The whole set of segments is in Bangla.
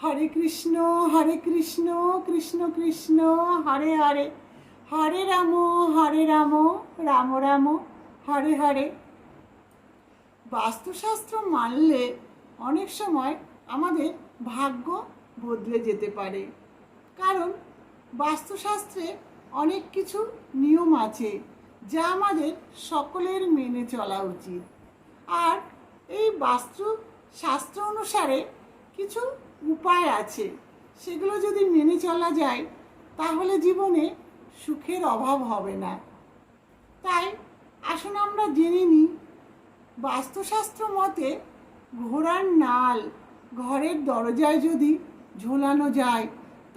হরে কৃষ্ণ কৃষ্ণ কৃষ্ণ হরে হরে, হরে রাম রাম রাম হরে হরে। বাস্তুশাস্ত্র মানলে অনেক সময় আমাদের ভাগ্য বদলে যেতে পারে, কারণ বাস্তুশাস্ত্রে অনেক কিছু নিয়ম আছে যা আমাদের সকলের মেনে চলা উচিত। আর এই বাস্তুশাস্ত্র অনুসারে কিছু উপায় আছে, সেগুলো যদি মেনে চলা যায় তাহলে জীবনে সুখের অভাব হবে না। তাই আসুন আমরা জেনে নিই, বাস্তুশাস্ত্র মতে ঘোড়ার নাল ঘরের দরজায় যদি ঝোলানো যায়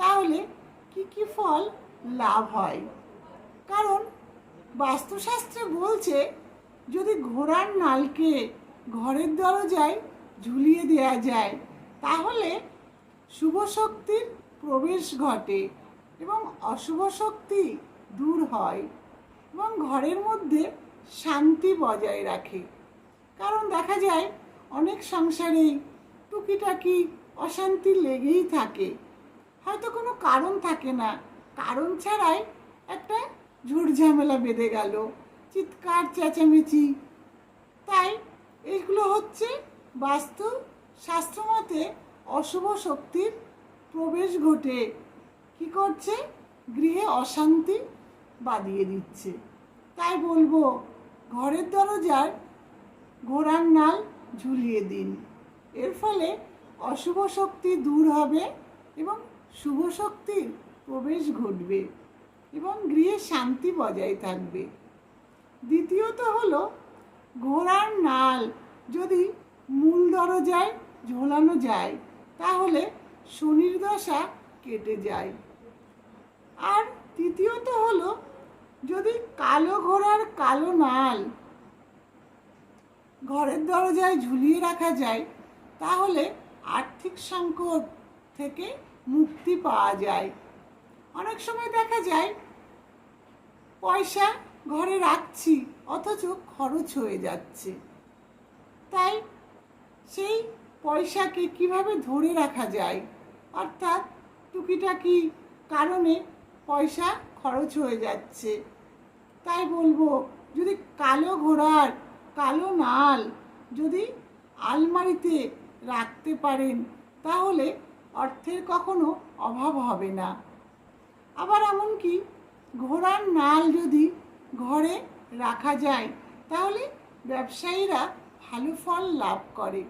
তাহলে কি কি ফল লাভ হয়। কারণ বাস্তুশাস্ত্রে বলছে, যদি ঘোড়ার নালকে ঘরের দরজায় ঝুলিয়ে দেওয়া যায় তাহলে শুভ শক্তির প্রবেশ ঘটে এবং অশুভ শক্তি দূর হয় এবং ঘরের মধ্যে শান্তি বজায় রাখে। কারণ দেখা যায় অনেক সংসারেই টুকিটাকি অশান্তি লেগেই থাকে, হয়তো কোনো কারণ থাকে না, কারণ ছাড়াই একটা ঝুটঝামেলা বেঁধে গেল, চিৎকার চেঁচামেচি। তাই এগুলো হচ্ছে বাস্তু শাস্ত্র মতে অশুভ শক্তির প্রবেশ ঘটে কি করছে, গৃহে অশান্তি বাঁধিয়ে দিচ্ছে। তাই বলবো, ঘরের দরজার ঘোড়ার নাল ঝুলিয়ে দিন। এর ফলে অশুভ শক্তি দূর হবে এবং শুভ শক্তির প্রবেশ ঘটবে এবং গৃহে শান্তি বজায় থাকবে। দ্বিতীয়ত হলো, ঘোড়ার নাল যদি মূল দরজায় ঝোলানো যায় তাহলে শনির দশা কেটে যায়। আর তৃতীয়ত হলো, যদি কালো ঘোড়ার কালো নাল ঘরের দরজায় ঝুলিয়ে রাখা যায় তাহলে আর্থিক সংকট থেকে মুক্তি পাওয়া যায়। অনেক সময় দেখা যায় পয়সা ঘরে রাখছি অথচ খরচ হয়ে যাচ্ছে, তাই সেই পয়সাকে কিভাবে ধরে রাখা যায়, অর্থাৎ টুকিটাকি কারণে পয়সা খরচ হয়ে যাচ্ছে। তাই বলবো, যদি কালো ঘোড়ার কালো নাল যদি আলমারিতে রাখতে পারেন তাহলে অর্থের কখনো অভাব হবে না। আবার এমনকি ঘোড়ার নাল যদি ঘরে রাখা যায় তাহলে ব্যবসায়ীরা ভালো ফল লাভ করে,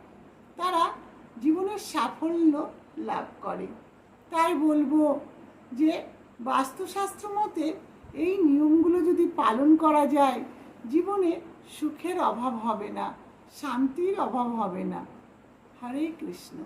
তারা জীবনের সাফল্য লাভ করে। তাই বলবো যে বাস্তুশাস্ত্র মতে এই নিয়মগুলো যদি পালন করা যায় জীবনে সুখের অভাব হবে না, শান্তির অভাব হবে না। হরে কৃষ্ণ।